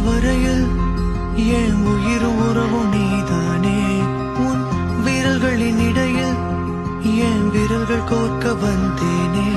வரையில் என் உயிரும் உறவும் நீதானே. உன் விரல்களின் இடையில் என் விரல்கள் கோர்க்க வந்தேனே.